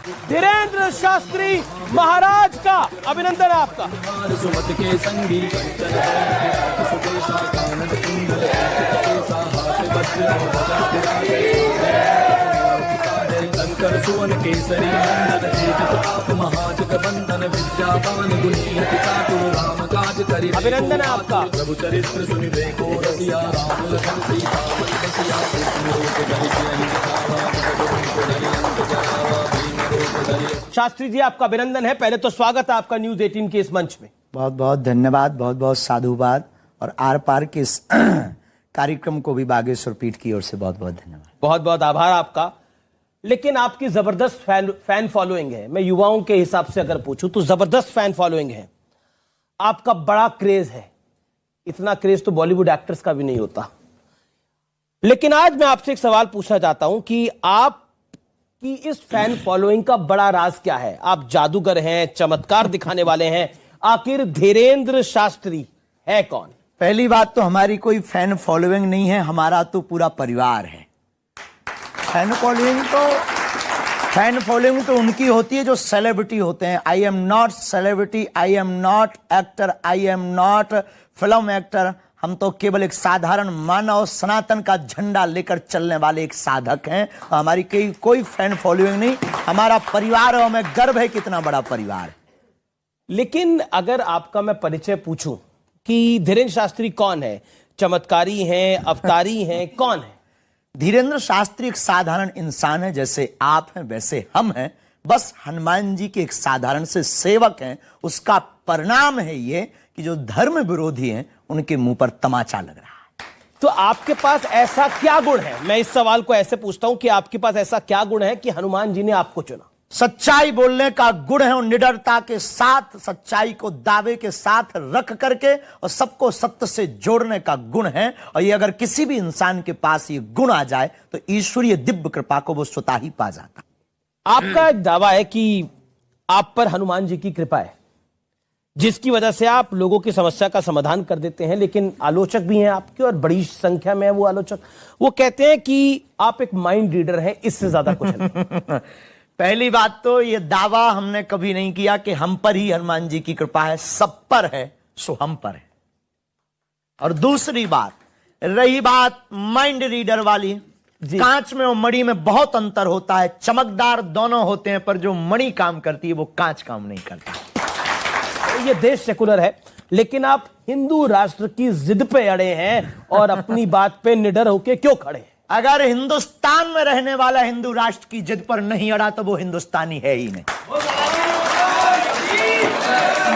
धीरेन्द्र शास्त्री महाराज का अभिनंदन है आपका। सुमत के संगी शंकर सुवन केसरी महाजग बंधन विद्यावान गुणीयति चातुर राम काज करि। अभिनंदन है आपका। प्रभु चरित्र सुनि देखो रसिया राम लखन सीता मन बसिया कृष्ण रूप धरि सियहि दिखावा प्रभु धरि अंत जरावा भीम रूप धरि। शास्त्री जी आपका अभिनंदन है। पहले तो स्वागत है आपका न्यूज 18 के इस मंच में। बहुत बहुत धन्यवाद, बहुत बहुत साधुवाद और आर पार के इस कार्यक्रम को भी बागेश्वर पीठ की ओर से बहुत बहुत धन्यवाद। बहुत बहुत आभार आपका। लेकिन आपकी जबरदस्त फैन फॉलोइंग है। मैं युवाओं के हिसाब से अगर पूछूं तो जबरदस्त फैन फॉलोइंग है, आपका बड़ा क्रेज है। इतना क्रेज तो बॉलीवुड एक्टर्स का भी नहीं होता। लेकिन आज मैं आपसे एक सवाल पूछना चाहता हूं कि आपकी इस फैन फॉलोइंग का बड़ा राज क्या है? आप जादूगर हैं, चमत्कार दिखाने वाले हैं, आखिर धीरेन्द्र शास्त्री है कौन? पहली बात तो हमारी कोई फैन फॉलोइंग नहीं है, हमारा तो पूरा परिवार है। फैन फॉलोइंग तो उनकी होती है जो सेलिब्रिटी होते हैं। I am not celebrity, I am not actor, I am not film actor. हम तो केवल एक साधारण मानव सनातन का झंडा लेकर चलने वाले एक साधक हैं। हमारी कोई फैन फॉलोइंग नहीं, हमारा परिवार है और हमें गर्व है कितना बड़ा परिवार है। लेकिन अगर आपका मैं परिचय पूछूं कि धीरेन्द्र शास्त्री कौन है, चमत्कारी हैं, अवतारी हैं, कौन है? धीरेन्द्र शास्त्री एक साधारण इंसान है, जैसे आप हैं वैसे हम हैं। बस हनुमान जी के एक साधारण से सेवक हैं। उसका परिणाम है ये कि जो धर्म विरोधी हैं उनके मुंह पर तमाचा लग रहा है। तो आपके पास ऐसा क्या गुण है? मैं इस सवाल को ऐसे पूछता हूं कि आपके पास ऐसा क्या गुण है कि हनुमान जी ने आपको चुना? सच्चाई बोलने का गुण है और निडरता के साथ सच्चाई को दावे के साथ रख करके और सबको सत्य से जोड़ने का गुण है। और ये अगर किसी भी इंसान के पास ये गुण आ जाए तो ईश्वरीय दिव्य कृपा को वो स्वतः ही पा जाता। आपका एक दावा है कि आप पर हनुमान जी की कृपा है, जिसकी वजह से आप लोगों की समस्या का समाधान कर देते हैं। लेकिन आलोचक भी हैं आपके और बड़ी संख्या में है वो आलोचक। वो कहते हैं कि आप एक माइंड रीडर हैं, इससे ज्यादा कुछ नहीं। पहली बात तो ये दावा हमने कभी नहीं किया कि हम पर ही हनुमान जी की कृपा है। सब पर है सो हम पर है। और दूसरी बात, रही बात माइंड रीडर वाली, कांच में और मणि में बहुत अंतर होता है। चमकदार दोनों होते हैं पर जो मणि काम करती है वो कांच काम नहीं करता। ये देश सेकुलर है, लेकिन आप हिंदू राष्ट्र की जिद पे अड़े हैं और अपनी बात पे निडर होके क्यों खड़े हैं? अगर हिंदुस्तान में रहने वाला हिंदू राष्ट्र की जिद पर नहीं अड़ा तो वो हिंदुस्तानी है ही नहीं।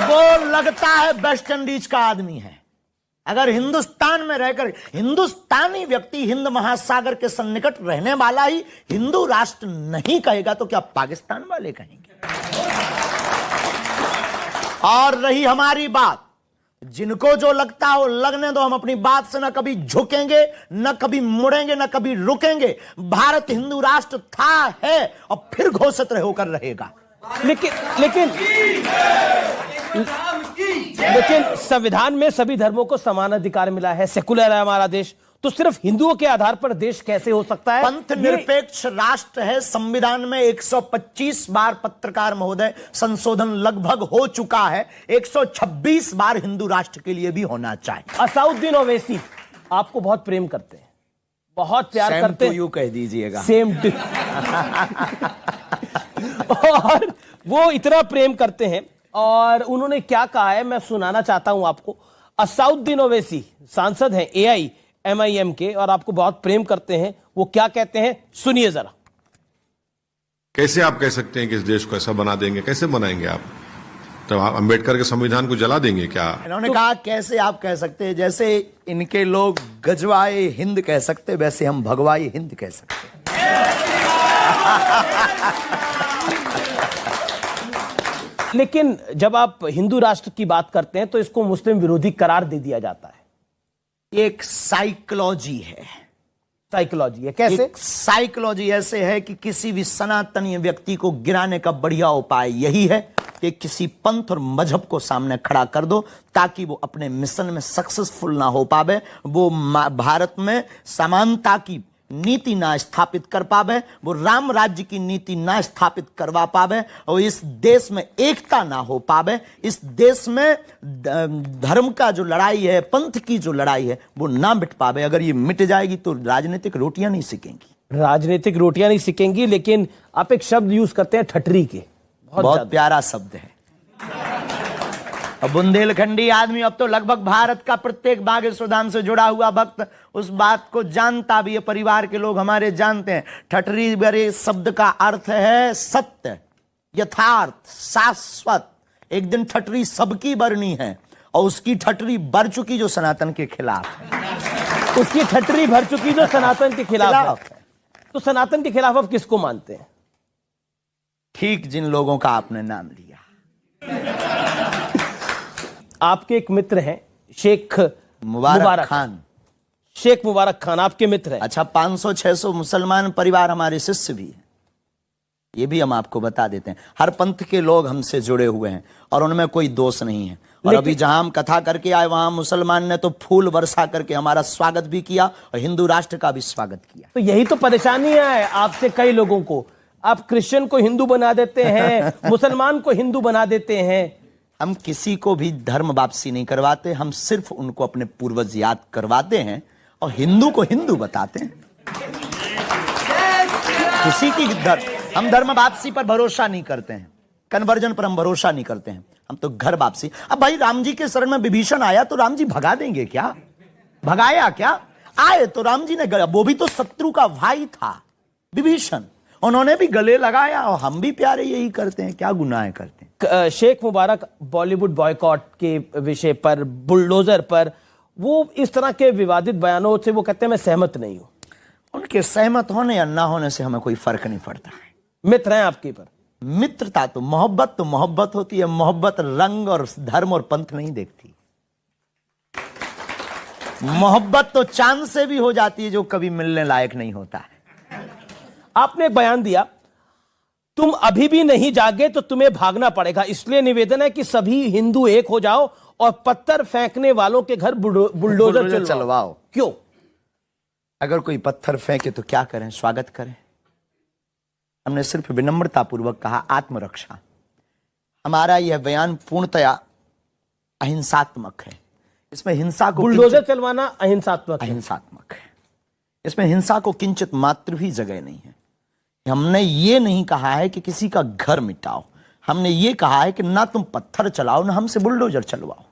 वो लगता है वेस्ट इंडीज का आदमी है। अगर हिंदुस्तान में रहकर हिंदुस्तानी व्यक्ति हिंद महासागर के सन्निकट रहने वाला ही हिंदू राष्ट्र नहीं कहेगा तो क्या पाकिस्तान वाले कहेंगे? और रही हमारी बात, जिनको जो लगता हो लगने दो। हम अपनी बात से न कभी झुकेंगे, न कभी मुड़ेंगे, न कभी रुकेंगे। भारत हिंदू राष्ट्र था, है और फिर घोषित होकर रहेगा। लेकिन संविधान में सभी धर्मों को समान अधिकार मिला है, सेकुलर है हमारा देश। तो सिर्फ हिंदुओं के आधार पर देश कैसे हो सकता है? पंथ निरपेक्ष राष्ट्र है। संविधान में 125 बार पत्रकार महोदय संशोधन लगभग हो चुका है। 126 बार हिंदू राष्ट्र के लिए भी होना चाहिए। असाउद्दीन ओवैसी आपको बहुत प्रेम करते हैं, बहुत प्यार करते हैं। यू कह दीजिएगा। Same to. और वो इतना प्रेम करते हैं और उन्होंने क्या कहा है मैं सुनाना चाहता हूं आपको। असाउद्दीन ओवैसी सांसद हैं AIMIM के और आपको बहुत प्रेम करते हैं। वो क्या कहते हैं सुनिए जरा। कैसे आप कह सकते हैं कि इस देश को ऐसा बना देंगे? कैसे बनाएंगे आप? तो आप अंबेडकर के संविधान को जला देंगे क्या? इन्होंने कहा कैसे आप कह सकते हैं, जैसे इनके लोग गजवाए हिंद कह सकते वैसे हम भगवाए हिंद कह सकते। लेकिन जब आप हिंदू राष्ट्र की बात करते हैं तो इसको मुस्लिम विरोधी करार दे दिया जाता है। एक साइकोलॉजी है। साइकोलॉजी है कैसे? साइकोलॉजी ऐसे है कि किसी भी सनातनी व्यक्ति को गिराने का बढ़िया उपाय यही है कि किसी पंथ और मजहब को सामने खड़ा कर दो ताकि वो अपने मिशन में सक्सेसफुल ना हो पावे। वो भारत में समानता की नीति ना स्थापित कर पावे, वो राम राज्य की नीति ना स्थापित करवा पावे, और इस देश में एकता ना हो पावे, इस देश में धर्म का जो लड़ाई है, पंथ की जो लड़ाई है, वो ना मिट पावे। अगर ये मिट जाएगी तो राजनीतिक रोटियां नहीं सिकेंगी। राजनीतिक रोटियां नहीं सिकेंगी। लेकिन आप एक शब्द यूज करते हैं ठटरी के, बहुत प्यारा शब्द है। अब बुंदेलखंडी आदमी अब तो लगभग भारत का प्रत्येक बागेश्वर धाम से जुड़ा हुआ भक्त उस बात को जानता भी है, परिवार के लोग हमारे जानते हैं। ठटरी बड़े शब्द का अर्थ है सत्य, यथार्थ, शाश्वत। एक दिन ठटरी सबकी बरनी है, और उसकी ठटरी भर चुकी जो सनातन के खिलाफ है। उसकी ठटरी भर चुकी जो सनातन के खिलाफ है। तो सनातन के खिलाफ आप किसको मानते हैं? ठीक जिन लोगों का आपने नाम लिया। आपके एक मित्र हैं शेख मुबारक खान। शेख मुबारक खान आपके मित्र हैं। अच्छा, 500-600 मुसलमान परिवार हमारे शिष्य भी हैं, ये भी हम आपको बता देते हैं। हर पंथ के लोग हमसे जुड़े हुए हैं और उनमें कोई दोष नहीं है। और अभी जहां हम कथा करके आए वहां मुसलमान ने तो फूल वर्षा करके हमारा स्वागत भी किया और हिंदू राष्ट्र का भी स्वागत किया। तो यही तो परेशानी है आपसे कई लोगों को। आप क्रिश्चियन को हिंदू बना देते हैं, मुसलमान को हिंदू बना देते हैं। हम किसी को भी धर्म वापसी नहीं करवाते, हम सिर्फ उनको अपने पूर्वज याद करवाते हैं और हिंदू को हिंदू बताते हैं। किसी की हम धर्म वापसी पर भरोसा नहीं करते हैं, कन्वर्जन पर हम भरोसा नहीं करते हैं, हम तो घर वापसी। अब भाई राम जी के शरण में विभीषण आया तो राम जी भगा देंगे क्या? भगाया क्या? आए तो राम जी ने, वो भी तो शत्रु का भाई था विभीषण, उन्होंने भी गले लगाया। और हम भी प्यारे यही करते हैं, क्या गुनाह करते हैं। शेख मुबारक बॉलीवुड बॉयकॉट के विषय पर, बुलडोजर पर, वो इस तरह के विवादित बयानों से वो कहते हैं मैं सहमत नहीं हूं। उनके सहमत होने या ना होने से हमें कोई फर्क नहीं पड़ता है। मित्र हैं आपके पर। मित्रता तो मोहब्बत होती है। मोहब्बत रंग और धर्म और पंथ नहीं देखती। मोहब्बत तो चांद से भी हो जाती है जो कभी मिलने लायक नहीं होता है। आपने एक बयान दिया, तुम अभी भी नहीं जागे तो तुम्हें भागना पड़ेगा, इसलिए निवेदन है कि सभी हिंदू एक हो जाओ और पत्थर फेंकने वालों के घर बुलडोजर चलवाओ। क्यों? अगर कोई पत्थर फेंके तो क्या करें? स्वागत करें। हमने सिर्फ विनम्रता पूर्वक कहा आत्मरक्षा। हमारा यह बयान पूर्णतया अहिंसात्मक है। इसमें हिंसा को, बुलडोजर चलवाना अहिंसात्मक है। इसमें हिंसा को किंचित मात्र भी जगह नहीं है। हमने ये नहीं कहा है कि किसी का घर मिटाओ, हमने ये कहा है कि ना तुम पत्थर चलाओ ना हमसे बुलडोजर चलवाओ।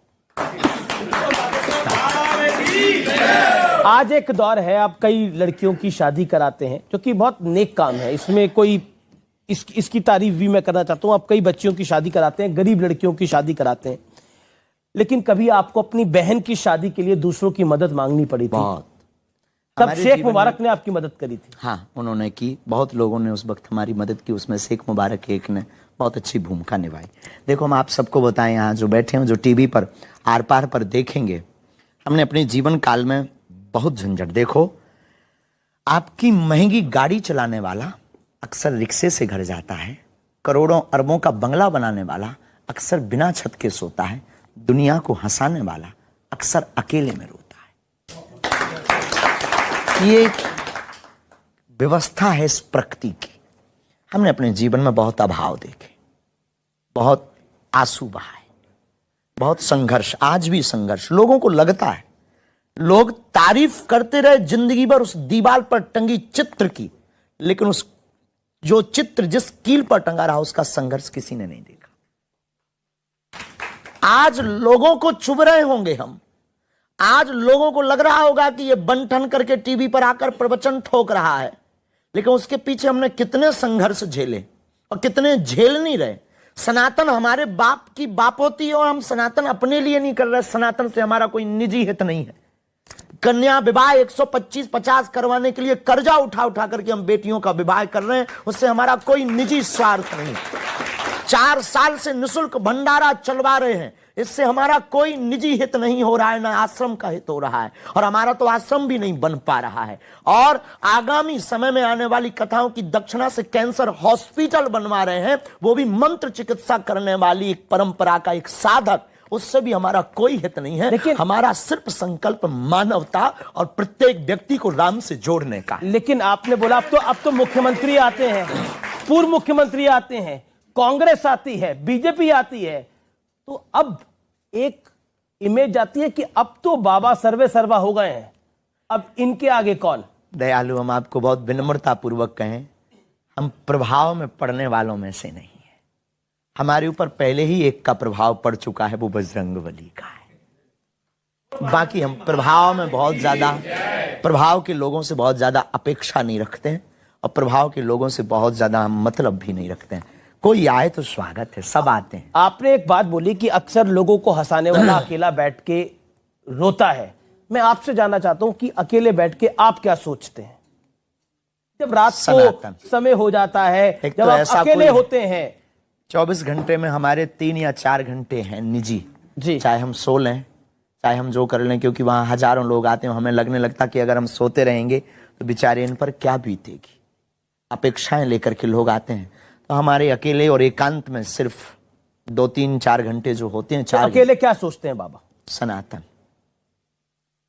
आज एक दौर है, आप कई लड़कियों की शादी कराते हैं, जो कि बहुत नेक काम है, इसमें कोई इसकी तारीफ भी मैं करना चाहता हूं। आप कई बच्चियों की शादी कराते हैं, गरीब लड़कियों की शादी कराते हैं, लेकिन कभी आपको अपनी बहन की शादी के लिए दूसरों की मदद मांगनी पड़ी थी? तब शेख मुबारक ने आपकी मदद करी थी। हाँ, उन्होंने की। बहुत लोगों ने उस वक्त हमारी मदद की, उसमें शेख मुबारक एक ने बहुत अच्छी भूमिका निभाई। देखो, हम आप सबको बताएं, यहाँ जो बैठे हैं, जो टीवी पर आर पार पर देखेंगे, हमने अपने जीवन काल में बहुत झंझट। देखो, आपकी महंगी गाड़ी चलाने वाला अक्सर रिक्शे से घर जाता है, करोड़ों अरबों का बंगला बनाने वाला अक्सर बिना छत के सोता है, दुनिया को हंसाने वाला अक्सर अकेले में रोता है। ये व्यवस्था है इस प्रकृति की। हमने अपने जीवन में बहुत अभाव देखे, बहुत आंसू बहाए, बहुत संघर्ष, आज भी संघर्ष। लोगों को लगता है, लोग तारीफ करते रहे जिंदगी भर उस दीवार पर टंगी चित्र की, लेकिन उस जो चित्र जिस कील पर टंगा रहा उसका संघर्ष किसी ने नहीं देखा। आज लोगों को चुभ रहे होंगे हम, आज लोगों को लग रहा होगा कि ये बन-ठन करके टीवी पर आकर प्रवचन ठोक रहा है, लेकिन उसके पीछे हमने कितने संघर्ष झेले और कितने झेल नहीं रहे। सनातन हमारे बाप की बाप होती है और हम सनातन अपने लिए नहीं कर रहे। सनातन से हमारा कोई निजी हित नहीं है। कन्या विवाह 125-50 करवाने के लिए कर्जा उठा उठा करके हम बेटियों का विवाह कर रहे हैं, उससे हमारा कोई निजी स्वार्थ नहीं। 4 साल से निःशुल्क भंडारा चलवा रहे हैं, इससे हमारा कोई निजी हित नहीं हो रहा है, ना आश्रम का हित हो रहा है, और हमारा तो आश्रम भी नहीं बन पा रहा है। और आगामी समय में आने वाली कथाओं की दक्षिणा से कैंसर हॉस्पिटल बनवा रहे हैं, वो भी मंत्र चिकित्सा करने वाली एक परंपरा का एक साधक, उससे भी हमारा कोई हित नहीं है। लेकिन हमारा सिर्फ संकल्प मानवता और प्रत्येक व्यक्ति को राम से जोड़ने का। लेकिन आपने बोला अब तो मुख्यमंत्री आते हैं, पूर्व मुख्यमंत्री आते हैं, कांग्रेस आती है, बीजेपी आती है, तो अब एक इमेज आती है कि अब तो बाबा सर्वे सर्वा हो गए हैं, अब इनके आगे कौन? दयालु, हम आपको बहुत विनम्रता पूर्वक कहें, हम प्रभाव में पड़ने वालों में से नहीं है। हमारे ऊपर पहले ही एक का प्रभाव पड़ चुका है, वो बजरंगबली का है। बाकी हम प्रभाव में बहुत ज्यादा, प्रभाव के लोगों से बहुत ज्यादा अपेक्षा नहीं रखते हैं और प्रभाव के लोगों से बहुत ज्यादा हम मतलब भी नहीं रखते हैं। कोई आए तो स्वागत है, सब आते हैं। आपने एक बात बोली कि अक्सर लोगों को हंसाने वाला अकेला बैठ के रोता है। मैं आपसे जानना चाहता हूं कि अकेले बैठ के आप क्या सोचते हैं जब रात को समय हो जाता है, जब तो आप अकेले होते हैं? 24 घंटे में हमारे 3 या 4 घंटे हैं निजी जी, चाहे हम सो लें, चाहे हम जो कर लें, क्योंकि वहां हजारों लोग आते हैं। हमें लगने लगता कि अगर हम सोते रहेंगे तो बेचारे इन पर क्या बीतेगी। अपेक्षाएं लेकर के लोग आते हैं, तो हमारे अकेले और एकांत में सिर्फ 2, 3, 4 घंटे जो होते हैं, 4 अकेले क्या सोचते हैं बाबा? सनातन,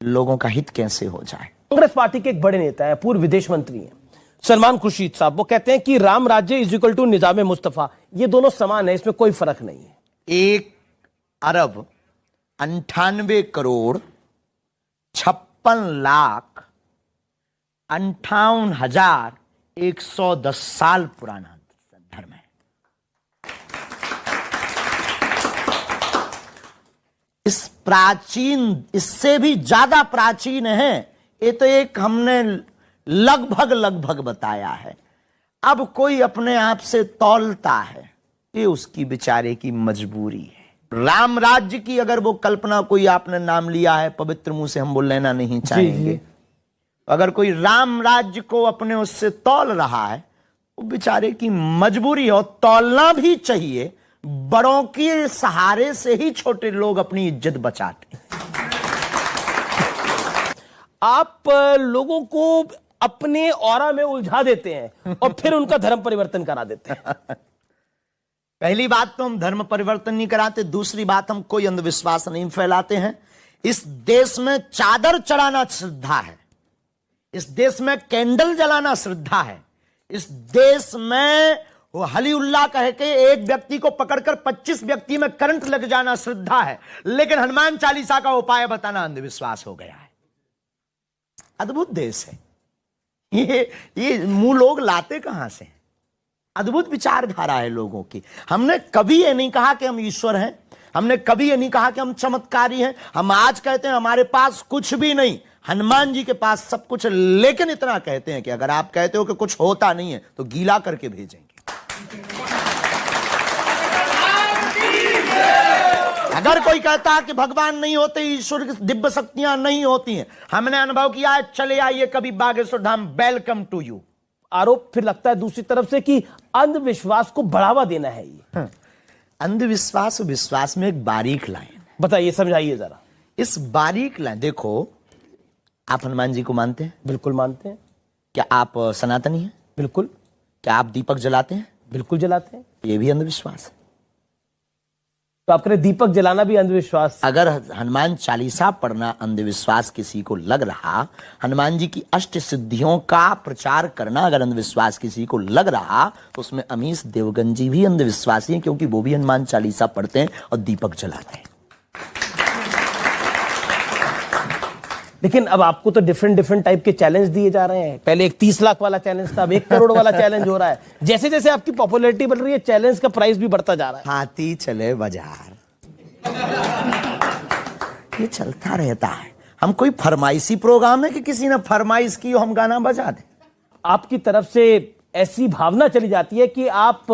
लोगों का हित कैसे हो जाए। कांग्रेस पार्टी के एक बड़े नेता है, पूर्व विदेश मंत्री हैं, सलमान खुर्शीद साहब, वो कहते हैं कि राम राज्य इज इक्वल टू निजाम मुस्तफा, ये दोनों समान है, इसमें कोई फर्क नहीं है। 1 अरब 98 करोड़ 56 लाख 58,110 साल पुराना धर्म है। इस प्राचीन, इससे भी ज्यादा प्राचीन है। ये तो एक हमने लगभग बताया है। अब कोई अपने आप से तौलता है, ये उसकी बेचारे की मजबूरी है। राम राज्य की अगर वो कल्पना, कोई आपने नाम लिया है, पवित्र मुंह से हम वो लेना नहीं चाहेंगे। अगर कोई राम राज्य को अपने उससे तौल रहा है, वो बेचारे की मजबूरी है। और तौलना भी चाहिए, बड़ों के सहारे से ही छोटे लोग अपनी इज्जत बचाते हैं। आप लोगों को अपने ऑरा में उलझा देते हैं और फिर उनका धर्म परिवर्तन करा देते हैं। पहली बात तो हम धर्म परिवर्तन नहीं कराते, दूसरी बात हम कोई अंधविश्वास नहीं फैलाते हैं। इस देश में चादर चढ़ाना श्रद्धा है, इस देश में कैंडल जलाना श्रद्धा है, इस देश में वो हलीउल्लाह कह के एक व्यक्ति को पकड़कर 25 व्यक्ति में करंट लग जाना श्रद्धा है। लेकिन हनुमान चालीसा का उपाय बताना अंधविश्वास हो गया है। अद्भुत देश है ये मुंह लोग लाते कहां से? अद्भुत विचारधारा है लोगों की। हमने कभी ये नहीं कहा कि हम ईश्वर हैं, हमने कभी ये नहीं कहा कि हम चमत्कारी हैं। हम आज कहते हैं हमारे पास कुछ भी नहीं, हनुमान जी के पास सब कुछ है। लेकिन इतना कहते हैं कि अगर आप कहते हो कि कुछ होता नहीं है तो गीला करके भेजेंगे। अगर कोई कहता है कि भगवान नहीं होते, ईश्वर की दिव्य शक्तियां नहीं होती हैं, हमने अनुभव किया है, चले आइए कभी Bageshwar Dham, welcome to you. आरोप फिर लगता है दूसरी तरफ से कि अंधविश्वास को बढ़ावा देना है ये। अंधविश्वास और विश्वास में एक बारीक लाइन है, बताइए, समझाइए जरा। इस बारीक लाइन देखो, आप हनुमान जी को मानते हैं? बिल्कुल मानते हैं। क्या आप सनातनी हैं? बिल्कुल। क्या आप दीपक जलाते हैं? बिल्कुल जलाते हैं। ये भी अंधविश्वास है। तो आप कह रहे दीपक जलाना भी अंधविश्वास? अगर हनुमान चालीसा पढ़ना अंधविश्वास किसी को लग रहा, हनुमान जी की अष्ट सिद्धियों का प्रचार करना अगर अंधविश्वास किसी को लग रहा, तो उसमें अमीश देवगन जी भी अंधविश्वासी हैं, क्योंकि वो भी हनुमान चालीसा पढ़ते हैं और दीपक जलाते हैं। लेकिन अब आपको तो डिफरेंट टाइप के चैलेंज दिए जा रहे हैं। पहले एक 30 लाख वाला चैलेंज था, अब 1 करोड़ वाला चैलेंज हो रहा है। जैसे जैसे आपकी पॉपुलैरिटी बढ़ रही है, चैलेंज का प्राइस भी बढ़ता जा रहा है। हाथी चले बाजार, ये चलता रहता है। हम कोई फरमाइशी प्रोग्राम है कि किसी ने फरमाइश की हम गाना बजा दें? आपकी तरफ से ऐसी भावना चली जाती है कि आप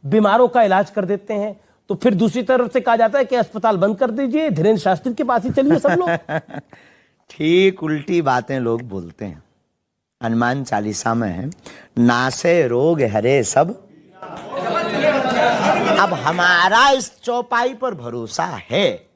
बीमारों का इलाज कर देते हैं, तो फिर दूसरी तरफ से कहा जाता है कि अस्पताल बंद कर दीजिए, धीरेन्द्र शास्त्री के पास ही चलिए सब लोग। ठीक उल्टी बातें लोग बोलते हैं। हनुमान चालीसा में है, नासे रोग हरे सब। अब हमारा इस चौपाई पर भरोसा है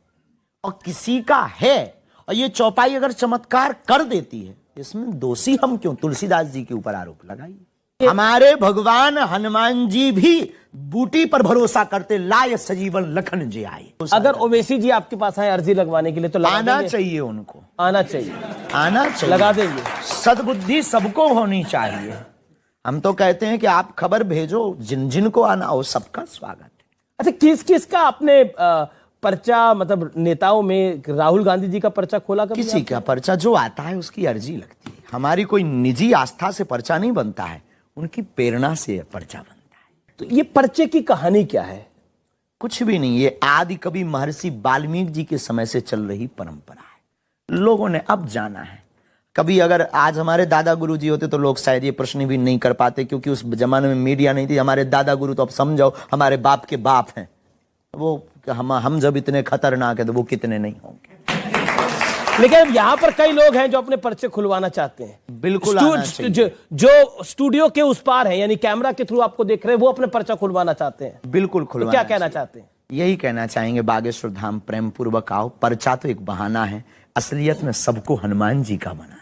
और किसी का है, और ये चौपाई अगर चमत्कार कर देती है, इसमें दोषी हम क्यों? तुलसीदास जी के ऊपर आरोप लगाइए। हमारे भगवान हनुमान जी भी बूटी पर भरोसा करते, लाय सजीवन लखन जी आए। अगर ओवैसी जी आपके पास आए अर्जी लगवाने के लिए तो लगा आना देंगे? चाहिए उनको, आना चाहिए, आना चाहिए, लगा देंगे। सद्बुद्धि सबको होनी चाहिए। हम तो कहते हैं कि आप खबर भेजो, जिन जिन को आना हो सबका स्वागत है। अच्छा, किस किस का आपने पर्चा, मतलब नेताओं में राहुल गांधी जी का पर्चा खोला कभी? किसी का पर्चा जो आता है उसकी अर्जी लगती है। हमारी कोई निजी आस्था से पर्चा नहीं बनता है, उनकी प्रेरणा से पर्चा बनता है। तो ये पर्चे की कहानी क्या है? कुछ भी नहीं, ये आदि कवि महर्षि वाल्मीकि जी के समय से चल रही परंपरा है। लोगों ने अब जाना है। कभी अगर आज हमारे दादा गुरु जी होते तो लोग शायद ये प्रश्न भी नहीं कर पाते, क्योंकि उस जमाने में मीडिया नहीं थी। हमारे दादा गुरु तो अब समझो हमारे बाप के बाप हैं। वो हम जब इतने खतरनाक है तो वो कितने नहीं होंगे। लेकिन यहाँ पर कई लोग हैं जो अपने पर्चे खुलवाना चाहते हैं। बिल्कुल आना चाहिए। जो स्टूडियो के उस पार है, यानी कैमरा के थ्रू आपको देख रहे हैं, वो अपने पर्चा खुलवाना चाहते हैं। बिल्कुल तो खुलवाना। क्या कहना चाहते हैं? यही कहना चाहेंगे, बागेश्वर धाम प्रेम पूर्वक आओ। पर्चा तो एक बहाना है, असलियत में सबको हनुमान जी का बनाना।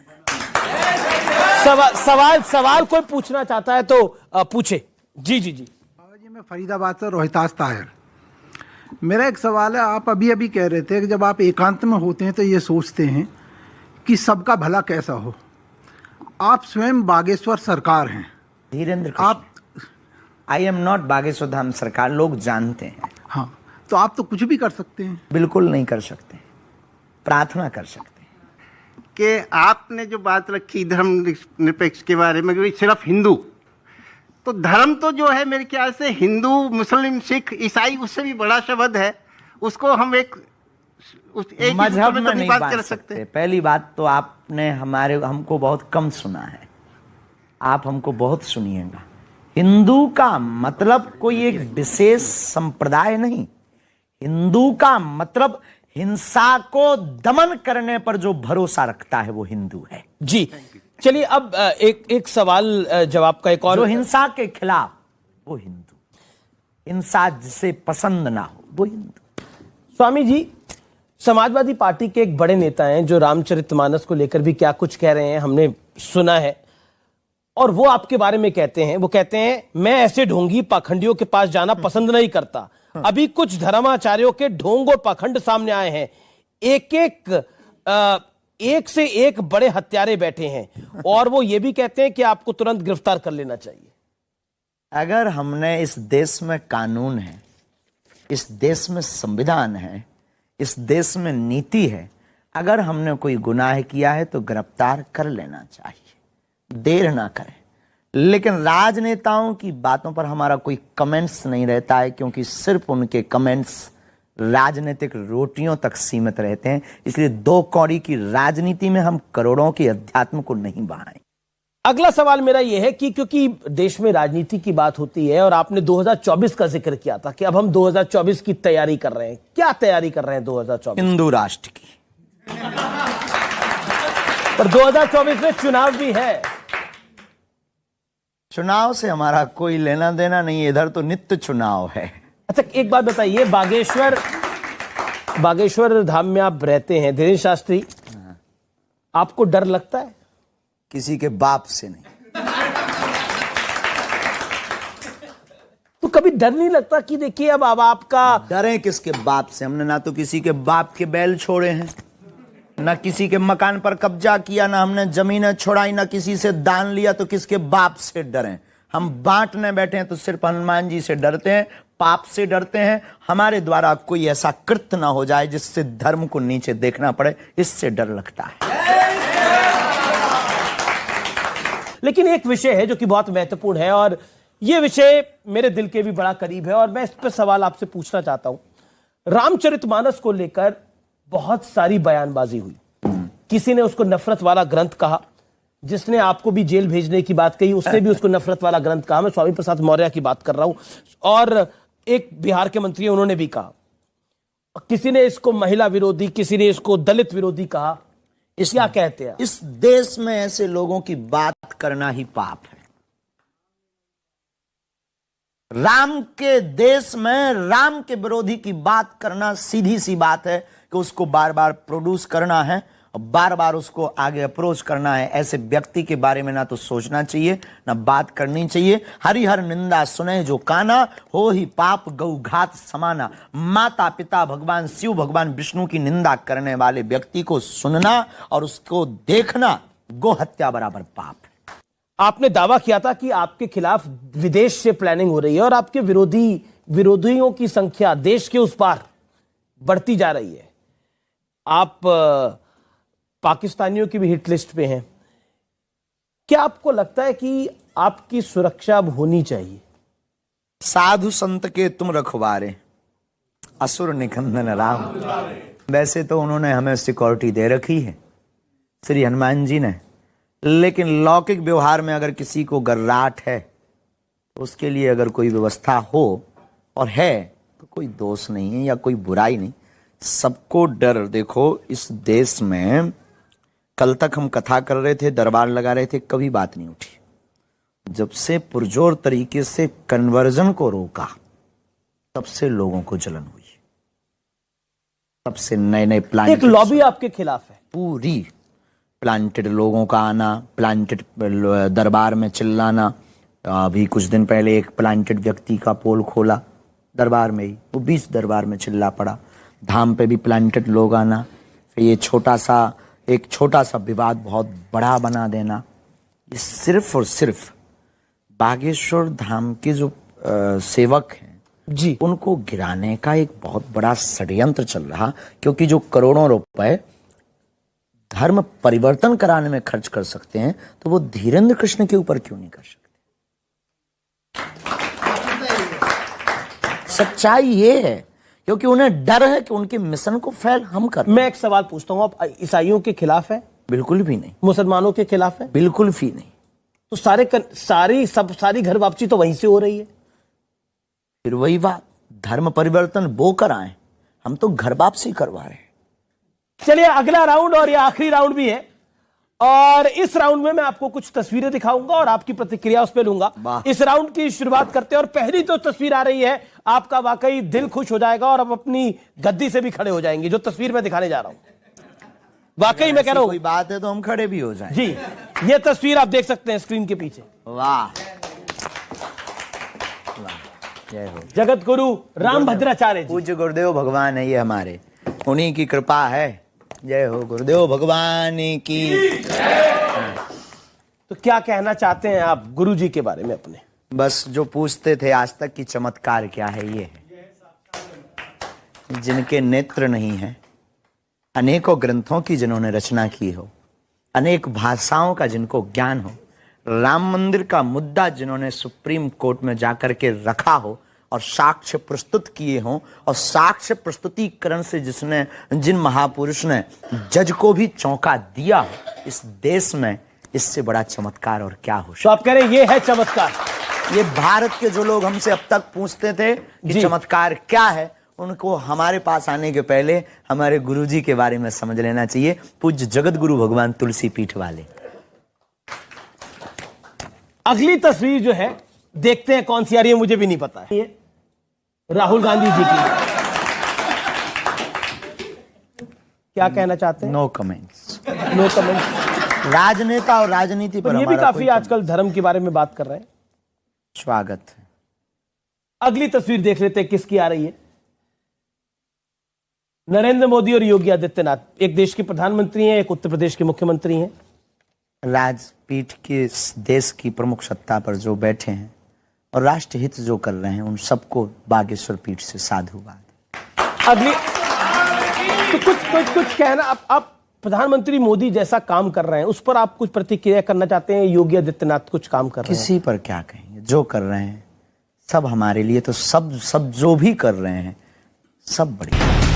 सवाल कोई पूछना चाहता है तो पूछे। जी जी जी। जी, मैं फरीदाबाद से रोहितास ताहिर। मेरा एक सवाल है, आप अभी अभी कह रहे थे कि जब आप एकांत में होते हैं तो ये सोचते हैं कि सबका भला कैसा हो। आप स्वयं बागेश्वर सरकार हैं। धीरेन्द्र, आप I am not Bageshwar Dham सरकार, लोग जानते हैं। हाँ, तो आप तो कुछ भी कर सकते हैं। बिल्कुल नहीं कर सकते, प्रार्थना कर सकते हैं। कि आपने जो बात रखी धर्म निरपेक्ष के बारे में, कि सिर्फ हिंदू, तो धर्म तो जो है मेरे ख्याल से हिंदू, मुस्लिम, सिख, ईसाई, उससे भी बड़ा शब्द है। उसको हम एक मजहब में तो नहीं बात बांट कर सकते। सकते। पहली बात तो आपने हमको बहुत कम सुना है, आप हमको बहुत सुनिएगा। हिंदू का मतलब कोई एक विशेष संप्रदाय नहीं। हिंदू का मतलब हिंसा को दमन करने पर जो भरोसा रखता है वो हिंदू है। जी चलिए, अब एक सवाल जवाब का एक और। जो हिंसा के खिलाफ वो हिंदू, हिंसा जिसे पसंद ना हो वो हिंदू। स्वामी जी, समाजवादी पार्टी के एक बड़े नेता हैं जो रामचरितमानस को लेकर भी क्या कुछ कह रहे हैं, हमने सुना है। और वो आपके बारे में कहते हैं, वो कहते हैं मैं ऐसे ढोंगी पाखंडियों के पास जाना पसंद नहीं करता। अभी कुछ धर्माचार्यों के ढोंग और पाखंड सामने आए हैं, एक से एक बड़े हत्यारे बैठे हैं। और वो ये भी कहते हैं कि आपको तुरंत गिरफ्तार कर लेना चाहिए। अगर हमने, इस देश में कानून है, इस देश में संविधान है, इस देश में नीति है, अगर हमने कोई गुनाह किया है तो गिरफ्तार कर लेना चाहिए, देर ना करें। लेकिन राजनेताओं की बातों पर हमारा कोई कमेंट्स नहीं रहता है, क्योंकि सिर्फ उनके कमेंट्स राजनीतिक रोटियों तक सीमित रहते हैं। इसलिए दो कौड़ी की राजनीति में हम करोड़ों के अध्यात्म को नहीं बढ़ाएं। अगला सवाल मेरा यह है कि क्योंकि देश में राजनीति की बात होती है और आपने 2024 का जिक्र किया था कि अब हम 2024 की तैयारी कर रहे हैं, क्या तैयारी कर रहे हैं 2024? हिंदू राष्ट्र की। पर 2024 में चुनाव भी है। चुनाव से हमारा कोई लेना देना नहीं, इधर तो नित्य चुनाव है। अच्छा, एक बात बताइए, बागेश्वर धाम में आप रहते हैं, धीरेन्द्र शास्त्री, आपको डर लगता है? किसी के बाप से नहीं। तो कभी डर नहीं लगता कि देखिए अब आपका, डरे किसके बाप से? हमने ना तो किसी के बाप के बैल छोड़े हैं, ना किसी के मकान पर कब्जा किया, ना हमने जमीनें छोड़ाई, ना किसी से दान लिया, तो किसके बाप से डरें? हम बांटने बैठे हैं तो सिर्फ हनुमान जी से डरते हैं, पाप से डरते हैं। हमारे द्वारा कोई ऐसा कृत्य ना हो जाए जिससे धर्म को नीचे देखना पड़े, इससे डर लगता है। लेकिन एक विषय है जो कि बहुत महत्वपूर्ण है और यह विषय मेरे दिल के भी बड़ा करीब है और मैं इस पर सवाल आपसे पूछना चाहता हूं। रामचरितमानस को लेकर बहुत सारी बयानबाजी हुई। किसी ने उसको नफरत वाला ग्रंथ कहा, जिसने आपको भी जेल भेजने की बात कही उसने भी उसको नफरत वाला ग्रंथ कहा। मैं स्वामी प्रसाद मौर्य की बात कर रहा हूं। और एक बिहार के मंत्री उन्होंने भी कहा। किसी ने इसको महिला विरोधी, किसी ने इसको दलित विरोधी कहा। क्या कहते हैं? इस देश में ऐसे लोगों की बात करना ही पाप है। राम के देश में राम के विरोधी की बात करना सीधी सी बात है कि उसको बार बार प्रोड्यूस करना है और बार बार उसको आगे अप्रोच करना है, ऐसे व्यक्ति के बारे में ना तो सोचना चाहिए ना बात करनी चाहिए। हरिहर निंदा सुने जो काना, हो ही पाप गौ घात समाना। माता पिता भगवान शिव भगवान विष्णु की निंदा करने वाले व्यक्ति को सुनना और उसको देखना गो हत्या बराबर पाप है। आपने दावा किया था कि आपके खिलाफ विदेश से प्लानिंग हो रही है और आपके विरोधियों की संख्या देश के उस पार बढ़ती जा रही है। आप पाकिस्तानियों की भी हिट लिस्ट पे हैं। क्या आपको लगता है कि आपकी सुरक्षा अब होनी चाहिए? साधु संत के तुम रखवारे, असुर निकंदन राम। वैसे तो उन्होंने हमें सिक्योरिटी दे रखी है श्री हनुमान जी ने, लेकिन लौकिक व्यवहार में अगर किसी को गर्राट है तो उसके लिए अगर कोई व्यवस्था हो और है तो कोई दोष नहीं है या कोई बुराई नहीं। सबको डर, देखो इस देश में कल तक हम कथा कर रहे थे, दरबार लगा रहे थे, कभी बात नहीं उठी। जब से पुरजोर तरीके से कन्वर्जन को रोका तब से लोगों को जलन हुई, तब से नए नए प्लान, एक लॉबी आपके खिलाफ है। पूरी प्लांटेड लोगों का आना, प्लांटेड दरबार में चिल्लाना। अभी कुछ दिन पहले एक प्लांटेड व्यक्ति का पोल खोला दरबार में ही, वो 20 दरबार में चिल्ला पड़ा। धाम पे भी प्लांटेड लोग आना, फिर ये एक छोटा सा विवाद बहुत बड़ा बना देना। ये सिर्फ और सिर्फ बागेश्वर धाम के जो सेवक हैं जी, उनको गिराने का एक बहुत बड़ा षड्यंत्र चल रहा, क्योंकि जो करोड़ों रुपए धर्म परिवर्तन कराने में खर्च कर सकते हैं तो वो धीरेन्द्र कृष्ण के ऊपर क्यों नहीं कर सकते? सच्चाई ये है, क्योंकि उन्हें डर है कि उनके मिशन को फेल हम कर। मैं एक सवाल पूछता हूं, आप ईसाइयों के खिलाफ है? बिल्कुल भी नहीं। मुसलमानों के खिलाफ है? बिल्कुल भी नहीं। तो सारी घर वापसी तो वहीं से हो रही है। फिर वही बात, धर्म परिवर्तन वो कराएं, हम तो घर वापसी करवा रहे हैं। चलिए अगला राउंड, और ये आखिरी राउंड भी है, और इस राउंड में मैं आपको कुछ तस्वीरें दिखाऊंगा और आपकी प्रतिक्रिया उस पर लूंगा। इस राउंड की शुरुआत करते हैं और पहली जो तस्वीर आ रही है आपका वाकई दिल खुश हो जाएगा और आप अपनी गद्दी से भी खड़े हो जाएंगे। जो तस्वीर मैं दिखाने जा रहा हूं, वाकई मैं कह रहा हूं, कोई बात है तो हम खड़े भी हो जाएं। जी, ये तस्वीर आप देख सकते हैं स्क्रीन के पीछे। वाह, जय हो। जगत गुरु राम भद्राचार्य जी, पूज्य गुरुदेव भगवान है ये हमारे, उन्हीं की कृपा है। जय हो गुरुदेव भगवान की। तो क्या कहना चाहते हैं आप गुरु जी के बारे में अपने? बस जो पूछते थे आज तक की चमत्कार क्या है, ये है जिनके नेत्र नहीं है, अनेकों ग्रंथों की जिन्होंने रचना की हो, अनेक भाषाओं का जिनको ज्ञान हो, राम मंदिर का मुद्दा जिन्होंने सुप्रीम कोर्ट में जाकर के रखा हो और साक्ष्य प्रस्तुत किए हों, और साक्ष्य प्रस्तुतिकरण से जिन महापुरुष ने जज को भी चौंका दिया हो, इस देश में इससे बड़ा चमत्कार और क्या हो। तो आप कह रहे हैं ये है चमत्कार? ये भारत के जो लोग हमसे अब तक पूछते थे कि चमत्कार क्या है, उनको हमारे पास आने के पहले हमारे गुरुजी के बारे में समझ लेना चाहिए। पूज्य जगत गुरु भगवान तुलसी पीठ वाले। अगली तस्वीर जो है देखते हैं कौन सी आ रही है, मुझे भी नहीं पता है। ये राहुल गांधी जी की, क्या कहना चाहते हैं? No comments. No comments. राजनेता और राजनीति पर ये भी काफी आजकल धर्म के बारे में बात कर रहे हैं। स्वागत है। अगली तस्वीर देख लेते हैं किसकी आ रही है। नरेंद्र मोदी और योगी आदित्यनाथ, एक देश के प्रधानमंत्री हैं, एक उत्तर प्रदेश के मुख्यमंत्री हैं। राजपीठ के देश की प्रमुख सत्ता पर जो बैठे हैं और राष्ट्रहित जो कर रहे हैं, उन सबको बागेश्वर पीठ से साधुवाद। अगली तो कुछ कहना, आप प्रधानमंत्री मोदी जैसा काम कर रहे हैं, उस पर आप कुछ प्रतिक्रिया करना चाहते हैं? योगी आदित्यनाथ कुछ काम कर रहे हैं, किसी पर क्या कहेंगे? जो कर रहे हैं सब हमारे लिए, तो सब जो भी कर रहे हैं सब बढ़िया।